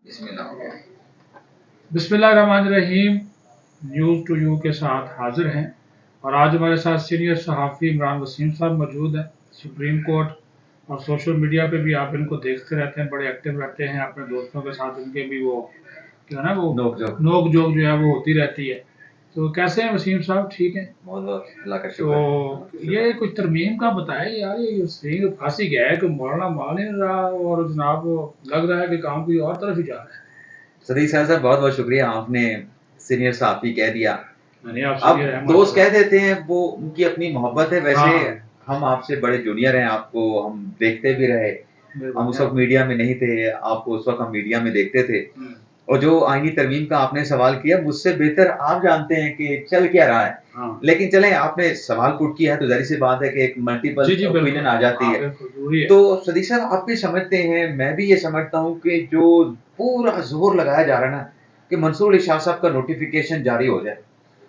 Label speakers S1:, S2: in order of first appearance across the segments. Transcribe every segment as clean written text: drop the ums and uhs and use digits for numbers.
S1: بسم اللہ۔
S2: بسم اللہ الرحمن الرحیم، نیوز ٹو یو کے ساتھ حاضر ہیں اور آج ہمارے ساتھ سینئر صحافی عمران وسیم صاحب موجود ہیں۔ سپریم کورٹ اور سوشل میڈیا پہ بھی آپ ان کو دیکھتے رہتے ہیں، بڑے ایکٹیو رہتے ہیں، اپنے دوستوں کے ساتھ ان کے بھی وہ کیا نا وہ نوک جوک جو ہے وہ ہوتی رہتی ہے۔ تو کیسے ہیں وسیم صاحب؟ ٹھیک ہیں؟
S1: بہت اللہ کا
S2: تو یہ کچھ ترمیم کا بتائے یار، یہ صحیح پھانسی گیا ہے کہ مولانا مان نہیں رہا اور جناب وہ لگ رہا ہے کہ کام کوئی اور طرف ہی جا رہا ہے۔
S1: صدیق صاحب بہت بہت شکریہ، آپ نے سینئر صحافی کہہ دیا۔ اب دوست کہہ دیتے ہیں، وہ ان کی اپنی محبت ہے۔ ویسے ہم آپ سے بڑے جونیئر ہیں، آپ کو ہم دیکھتے بھی رہے، ہم اس وقت میڈیا میں نہیں تھے، آپ کو اس وقت ہم میڈیا میں دیکھتے تھے۔ اور جو آئینی ترمیم کا آپ نے سوال کیا، مجھ سے بہتر آپ جانتے ہیں کہ چل کیا رہا ہے، لیکن چلیں آپ نے سوال پٹ کیا ہے تو ظاہر سی بات ہے کہ ایک ملٹیپل اوپینین آ جاتی ہے۔ تو صدیق صاحب آپ بھی سمجھتے ہیں، میں بھی یہ سمجھتا ہوں کہ جو پورا زور لگایا جا رہا ہے نا کہ منصور علی شاہ صاحب کا نوٹیفیکیشن جاری ہو جائے،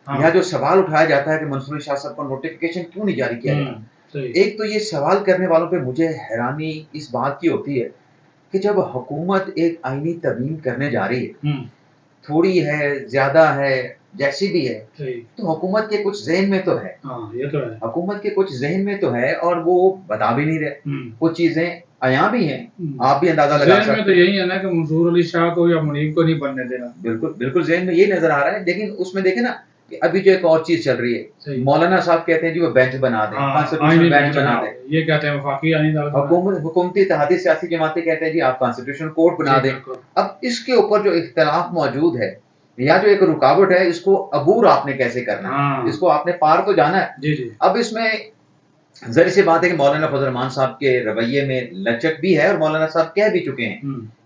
S1: یا جو سوال اٹھایا جاتا ہے کہ منصور علی شاہ صاحب کا نوٹیفیکیشن کیوں نہیں جاری کیا جاتا، ایک تو یہ سوال کرنے والوں پہ مجھے حیرانی اس بات کی ہوتی ہے کہ جب حکومت ایک آئینی ترمیم کرنے جا رہی ہے، تھوڑی ہے زیادہ ہے جیسی بھی ہے، تو حکومت کے کچھ ذہن میں تو ہے، حکومت کے کچھ ذہن میں تو ہے اور وہ بتا بھی نہیں رہے، کچھ چیزیں عیاں بھی ہیں، آپ بھی اندازہ لگا سکتے ہیں۔
S2: ذہن میں تو یہی ہے نا کہ منصور علی شاہ کو یا منیب کو نہیں بننے دینا۔
S1: بالکل بالکل ذہن میں یہی نظر آ رہا ہے، لیکن اس میں دیکھیں نا کہ ابھی جو ایک اور چیز چل رہی ہے، مولانا صاحب کہتے ہیں جی وہ بینچ بنا دیں، کانسٹیٹیوشن بینچ بنا دیں،
S2: یہ کہتے ہیں وفاقی آئین
S1: حکومتی اتحادی سیاسی جماعتیں کہتے ہیں جی آپ کانسٹیٹیوشن کورٹ بنا دیں۔ اب اس کے اوپر جو اختلاف موجود ہے یا جو ایک رکاوٹ ہے، اس کو عبور آپ نے کیسے کرنا ہے، اس کو آپ نے پار تو جانا ہے۔ اب اس میں ظاہر سی بات ہے کہ مولانا فضل الرحمان صاحب کے رویے میں لچک بھی ہے، اور مولانا صاحب کہہ بھی چکے ہیں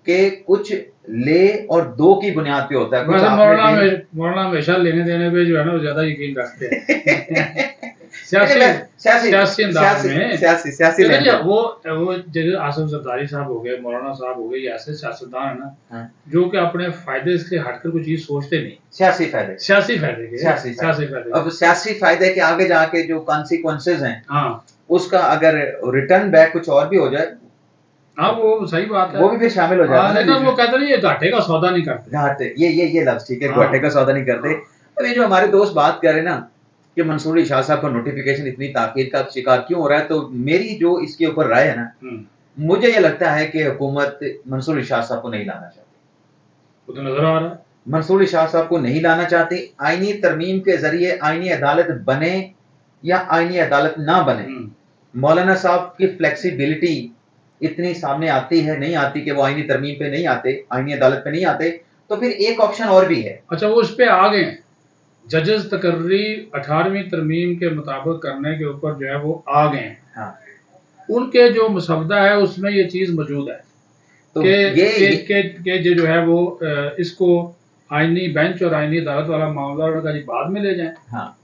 S1: کہ کچھ لے اور دو کی بنیاد پہ ہوتا ہے۔
S2: مولانا ہمیشہ لینے دینے پہ جو ہے نا زیادہ یقین رکھتے ہیں سیاسی انداز میں۔ وہ جیسے آصف زرداری صاحب ہو گئے، مولانا صاحب ہو گئے، یہ ایسے سیاستدان ہیں نا جو کہ اپنے فائدے سے ہٹ کر کوئی چیز سوچتے نہیں، سیاسی فائدے
S1: اب سیاسی فائدے کے آگے جا کے جو کانسیکوینسز ہیں اس کا اگر ریٹرن بیک کچھ اور بھی ہو جائے،
S2: ہاں وہ صحیح بات ہے،
S1: وہ بھی پھر شامل ہو جاتا ہے۔
S2: لیکن وہ کہتے ہیں یہ گھاٹے کا سودا نہیں کرتے،
S1: یہ لفظ ٹھیک ہے، گھاٹے کا سودا نہیں کرتے۔ اب یہ جو ہمارے دوست بات کر رہے ہیں نا کہ منصور علی شاہ صاحب کا نوٹیفیکیشن اتنی تاخیر کا شکار کیوں ہو رہا ہے، تو میری جو اس کے اوپر رائے ہے نا، مجھے یہ لگتا ہے کہ حکومت منصور علی شاہ صاحب کو نہیں لانا چاہتی،
S2: وہ تو نظر آ رہا ہے
S1: منصور علی شاہ صاحب کو نہیں لانا چاہتی۔ آئینی ترمیم کے ذریعے آئینی عدالت بنے یا آئینی عدالت نہ بنے، مولانا صاحب کی فلیکسیبلٹی اتنی سامنے آتی ہے، نہیں آتی کہ وہ آئینی ترمیم پہ نہیں آتے، آئینی عدالت پہ نہیں آتے، تو پھر ایک آپشن اور بھی ہے۔
S2: اچھا وہ اس پہ آ گئے، ججز تقرری 18ویں ترمیم کے مطابق کرنے کے اوپر جو ہے وہ آ گئے ہیں، ان کے جو مسودہ ہے اس میں یہ چیز موجود ہے کہ جو ہے وہ اس کو آئینی بینچ اور آئینی عدالت والا معاملہ کا جی بعد میں لے جائیں،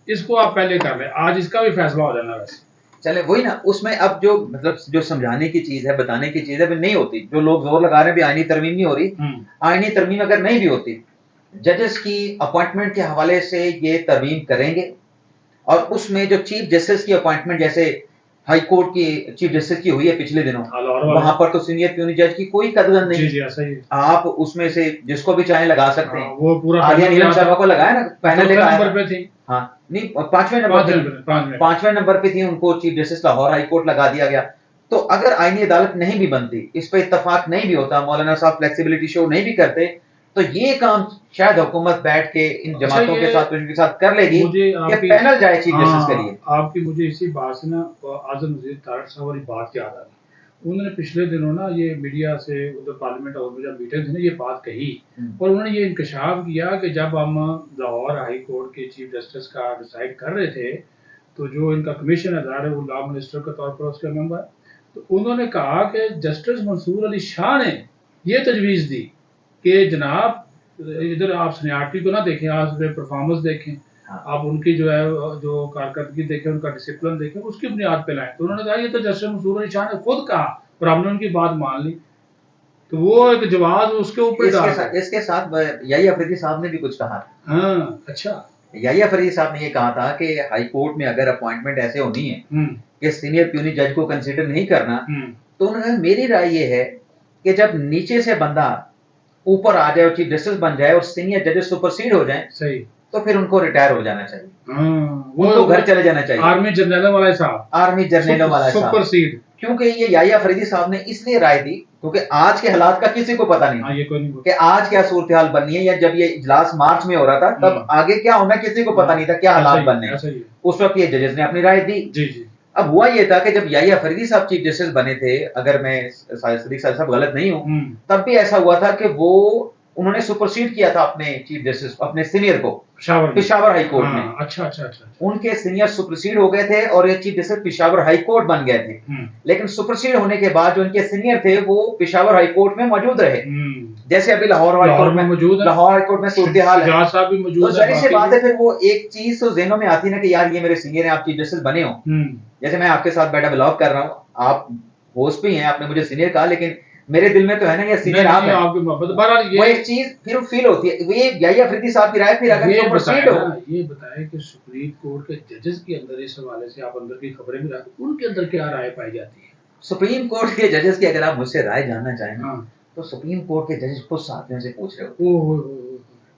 S2: اس کو آپ پہلے کر لیں، آج اس کا بھی فیصلہ ہو جانا۔ ویسے
S1: چلے وہی نا، اس میں اب جو مطلب جو سمجھانے کی چیز ہے، بتانے کی چیز ہے، وہ نہیں ہوتی۔ جو لوگ زور لگا رہے ہیں بھی آئینی ترمیم نہیں ہو رہی، آئینی ترمیم اگر نہیں بھی ہوتی، ججز کی اپوائنٹمنٹ کے حوالے سے یہ ترمیم کریں گے، اور اس میں جو چیف جسٹس کی اپوائنٹمنٹ جیسے ہائی کورٹ کی چیف جسٹس کی ہوئی ہے پچھلے دنوں، وہاں پر تو سینئر پیونی جج کی کوئی قدر نہیں، آپ اس میں سے جس کو بھی چاہیں لگا سکتے ہیں۔
S2: وہ پورا
S1: کو لگایا نا، پینل نمبر پہ تھی، ہاں نہیں 5ویں نمبر پہ تھی، ان کو chief justice Lahore high court لگا دیا گیا۔ تو اگر آئینی عدالت نہیں بھی بنتی، اس پہ اتفاق نہیں بھی ہوتا، مولانا صاحب فلیکسیبلٹی شو نہیں بھی کرتے، تو یہ کام شاید حکومت بیٹھ کے ان جماعتوں کے ساتھ کر لے گی کہ پینل جائے چیف جسٹس کے لیے۔
S2: آپ کی مجھے اسی بات سے نا اعظم وزیر طارق صاحب والی بات یاد آ رہی، انہوں نے پچھلے دنوں نا یہ میڈیا سے ادھر پارلیمنٹ ہاؤس میں جب بیٹھے تھے نا یہ بات کہی، اور انہوں نے یہ انکشاف کیا کہ جب ہم لاہور ہائی کورٹ کے چیف جسٹس کا ڈیسائیڈ کر رہے تھے تو جو ان کا کمیشن ادارہ ہے وہ لا منسٹر کے طور پر اس کا ممبر، تو انہوں نے کہا کہ جسٹس منصور علی شاہ نے یہ تجویز دی کہ جناب ادھر آپ سینیارٹی کو نہ دیکھیں، آپ پرفارمنس دیکھیں، آپ ان کی جو ہے جو کارکردگی دیکھیں، ان کا ڈسپلن دیکھیں، اس کی بنیاد پہ لائیں۔ تو انہوں نے کہا یہ تو جسٹس منصور علی شاہ نے خود کہا اور ہم نے ان کی بات مان لی، تو وہ ایک جواز اس کے اوپر
S1: اس کے ساتھ یحییٰ افریدی صاحب نے بھی کچھ کہا۔
S2: ہاں اچھا،
S1: یحییٰ افریدی صاحب نے یہ کہا تھا کہ ہائی کورٹ میں اگر اپوائنٹمنٹ ایسے ہونی ہے کہ سینئر پیونی جج کو کنسیڈر نہیں کرنا، تو انہوں نے میری رائے یہ ہے کہ جب نیچے سے بندہ اوپر آ جائے اور چیف جسٹس بن جائے اور سینئر ججز سپرسیڈ ہو جائیں
S2: صحیح
S1: تو پھر ان کو ریٹائر ہو جانا چاہیے,
S2: وہ
S1: ان کو گھر چلے جانا چاہیے.
S2: آرمی جنرلوں والا صاحب,
S1: آرمی جرنیلوں والا صاحب,
S2: سپرسیڈ.
S1: کیونکہ یہ یحییٰ فریدی صاحب نے اس لیے رائے دی کیونکہ آج کے حالات کا کسی کو پتا نہیں کہ آج کیا صورتحال بننی ہے, یا جب یہ اجلاس مارچ میں ہو رہا تھا تب آگے کیا ہونا کسی کو پتا نہیں تھا, کیا حالات بننے ہیں. اس وقت یہ ججز نے اپنی رائے دی. اب ہوا یہ تھا کہ جب یحییٰ فریدی صاحب چیف جسٹس بنے تھے, اگر میں صدیق صاحب غلط نہیں ہوں, تب بھی ایسا ہوا تھا کہ وہ انہوں نے سپرسیڈ کیا تھا اپنے چیف جسٹس, اپنے سینئر کو پشاور ہائی کورٹ میں.
S2: اچھا
S1: ان کے سینئر سپرسیڈ ہو گئے تھے اور یہ chief justice Peshawar high court بن گئے تھے. لیکن سپرسیڈ ہونے کے بعد جو ان کے سینئر تھے وہ پشاور ہائی کورٹ میں موجود رہے, جیسے ابھی لاہور ہائی کورٹ میں موجود ہے, لاہور ہائی کورٹ میں صورتحال ہے. تو ظاہر سی بات ہے پھر وہ ایک چیز تو ذہنوں میں آتی نا کہ یار یہ میرے سینئر ہیں, آپ چیف جسٹس بنے ہو. جیسے میں آپ کے ساتھ بیٹھا بلاگ کر رہا ہوں, آپ ہوسٹ بھی ہیں, آپ نے مجھے سینئر کہا, لیکن میرے دل میں تو ہے نا یہ سینئر آپ ہیں. وہ ایک چیز پھر فیل ہوتی ہے. وہ یحییٰ فریدی صاحب کی رائے پھر اگر سپرسیڈ ہو.
S2: یہ بتائیں کہ سپریم کورٹ کے ججز کے اندر اس حوالے سے آپ اندر کی خبریں بھی رکھتے ہیں, ان کے اندر کیا رائے پائی جاتی ہے؟
S1: سپریم کورٹ کے ججز کی اگر آپ مجھ سے رائے جاننا چاہیں تو سپریم کورٹ کے ججز خود ساتھیوں سے پوچھ رہے ہو,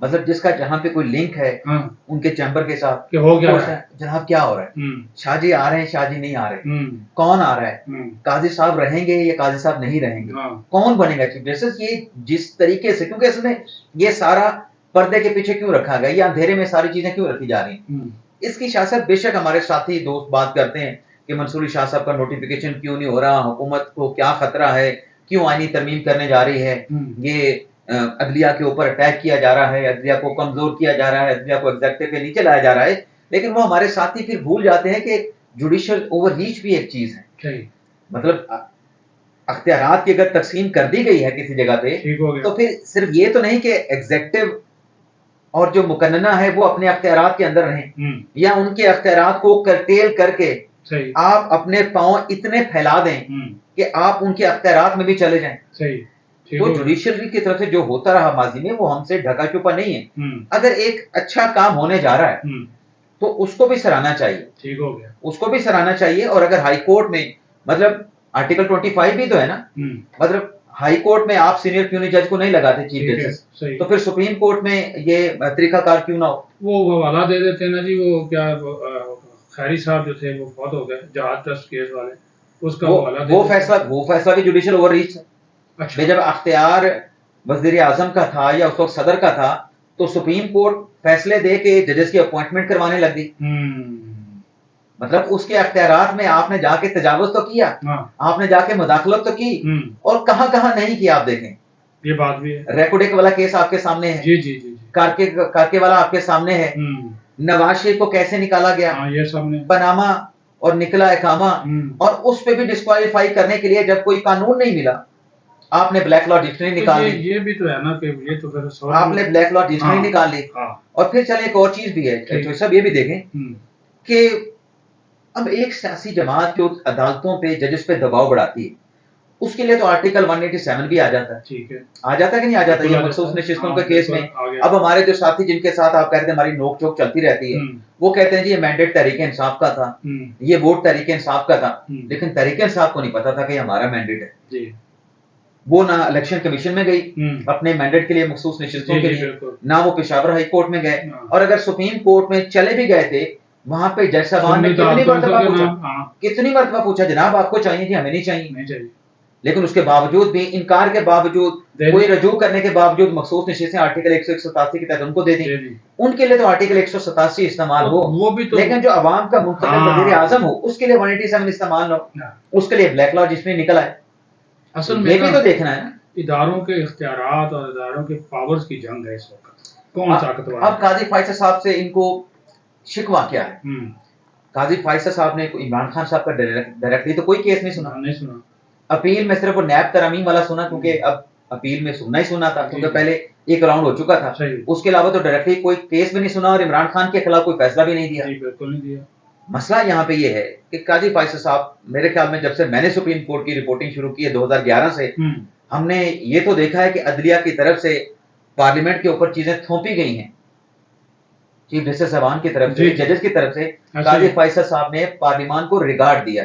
S1: مطلب جس کا جہاں پہ کوئی لنک ہے ان کے چیمبر کے ساتھ کہ ہو گیا جناب کیا ہو رہا ہے, شاہ جی آ رہے ہیں, شاہ جی نہیں آ رہے, کون آ رہا ہے, قاضی صاحب رہیں گے یا قاضی صاحب نہیں رہیں گے, کون بنے گا چیف جسٹس. یہ جس طریقے سے, کیونکہ اس میں یہ سارا پردے کے پیچھے کیوں رکھا گیا, یا اندھیرے میں ساری چیزیں کیوں رکھی جا رہی ہیں, اس کی سیاست بے شک ہمارے ساتھی دوست بات کرتے ہیں کہ منصوری شاہ صاحب کا نوٹیفیکیشن کیوں نہیں ہو رہا, حکومت کو کیا خطرہ ہے, کیوں آئینی ترمیم کرنے جا رہی ہے, یہ عدلیہ کے اوپر اٹیک کیا جا رہا ہے, عدلیہ کو کمزور کیا جا رہا ہے, عدلیہ کو ایگزیکٹو کے نیچے لایا جا رہا ہے. لیکن وہ ہمارے ساتھی پھر بھول جاتے ہیں کہ جوڈیشل اوور ریچ بھی ایک چیز ہے. مطلب اختیارات کی اگر تقسیم کر دی گئی ہے کسی جگہ پہ تو پھر صرف یہ تو نہیں کہ ایگزیکٹو اور جو مقننہ ہے وہ اپنے اختیارات کے اندر رہیں, یا ان کے اختیارات کو کرٹیل کر کے آپ اپنے پاؤں اتنے پھیلا دیں کہ آپ ان کے اختیارات میں بھی چلے جائیں. تو جوڈیشری کی طرف سے جو ہوتا رہا ماضی میں وہ ہم سے ڈھکا چھپا نہیں ہے. اگر ایک اچھا کام ہونے جا رہا ہے تو اس کو بھی سراہنا چاہیے,
S2: ٹھیک ہو گیا,
S1: اس کو بھی سراہنا چاہیے. اور اگر ہائی کورٹ میں مطلب آرٹیکل 25 بھی تو ہے نا, مطلب ہائی کورٹ میں آپ سینئر کیوں نہیں جج کو نہیں لگاتے چیف جسٹس, تو پھر سپریم کورٹ میں یہ طریقہ کار کیوں نہ ہو.
S2: وہ حوالہ دے دیتے ہیں نا جی, وہ کیا خیری صاحب جو تھے وہ فوت ہو گئے, جہاز ٹرسٹ کیس والے, اس کا
S1: وہ فیصلہ بھی جوڈیشل اوور ریچ ہے. جب اختیار وزیر اعظم کا تھا یا اس وقت صدر کا تھا تو سپریم کورٹ فیصلے دے کے ججز کی اپوائنٹمنٹ کروانے لگ گئی. مطلب اس کے اختیارات میں آپ نے جا کے تجاوز تو کیا, آپ نے جا کے مداخلت تو کی, اور کہاں کہاں نہیں کیا. آپ دیکھیں
S2: یہ بات بھی ہے,
S1: ریکوڈیک والا کیس آپ کے سامنے ہے,
S2: جی
S1: کارکے والا آپ کے سامنے ہے, نواز شریف کو کیسے نکالا گیا, پاناما اور نکلا اقامہ, اور اس پہ بھی ڈسکوالیفائی کرنے کے لیے جب کوئی قانون نہیں ملا آپ نے بلیک لا ڈکشنری نکال لی.
S2: یہ بھی تو ہے نا کہ یہ تو پھر
S1: آپ نے بلیک لا ڈکشنری نکال لی. اور پھر چلیں ایک اور چیز بھی ہے تو سب یہ بھی دیکھیں کہ اب ایک سیاسی جماعت جو عدالتوں پہ ججز پہ دباؤ بڑھاتی ہے اس کے لیے تو آرٹیکل 187 بھی آ جاتا ہے.
S2: ٹھیک ہے,
S1: آ جاتا ہے کہ نہیں آ جاتا یہ مخصوص نشستوں کے کیس میں. اب ہمارے جو ساتھی جن کے ساتھ آپ کہتے ہیں ہماری نوک چوک چلتی رہتی ہے وہ کہتے ہیں جی یہ مینڈیٹ تحریک انصاف کا تھا, یہ ووٹ تحریک انصاف کا تھا, لیکن تحریک انصاف کو نہیں پتا تھا کہ یہ ہمارا مینڈیٹ ہے. وہ نہ الیکشن کمیشن میں گئی اپنے مینڈیٹ کے لیے مخصوص نشستوں کے لیے, نہ وہ پشاور ہائی کورٹ میں گئے, اور اگر سپریم کورٹ میں چلے بھی گئے تھے وہاں پہ جج صاحبان نے کتنی مرتبہ پوچھا جناب آپ کو چاہیے جی ہمیں نہیں چاہیے. لیکن اس کے باوجود بھی, انکار کے باوجود, کوئی رجوع کرنے کے باوجود مخصوص نشستیں آرٹیکل 187 کے تحت ان کو دے دیں. ان کے لیے تو آرٹیکل 187 استعمال ہو, لیکن جو عوام کا منتخب وزیر اعظم ہو اس کے لیے 187 استعمال ہو, اس کے لیے بلیک لا جس میں نکلا ہے.
S2: اصل میں
S1: یہ بھی تو دیکھنا ہے نا,
S2: اداروں کے اختیارات اور اداروں کے پاورز کی جنگ ہے اس وقت, کون طاقتور ہے.
S1: اب قاضی فائصل صاحب سے ان کو شکوہ کیا ہے. قاضی فائصل صاحب نے عمران خان صاحب کا ڈائریکٹلی تو کوئی کیس نہیں سنا. اپیل میں صرف وہ نیب ترامیم والا سنا, کیونکہ اب اپیل میں سننا ہی سنا تھا کیونکہ پہلے ایک راؤنڈ ہو چکا تھا. اس کے علاوہ تو ڈائریکٹلی کوئی کیس بھی نہیں سنا اور عمران خان کے خلاف کوئی فیصلہ بھی نہیں دیا.
S2: بالکل نہیں دیا.
S1: مسئلہ یہاں پہ یہ ہے کہ قاضی فائصل صاحب میرے خیال میں جب سے میں نے سپریم کورٹ کی رپورٹنگ شروع کی ہے 2011 سے, ہم نے یہ تو دیکھا ہے کہ عدلیہ کی طرف سے پارلیمنٹ کے اوپر چیزیں تھوپی گئی ہیں, چیف جسٹس صاحبان کی طرف سے, ججز کی طرف سے. قاضی فائصل صاحب نے پارلیمان کو ریگارڈ دیا,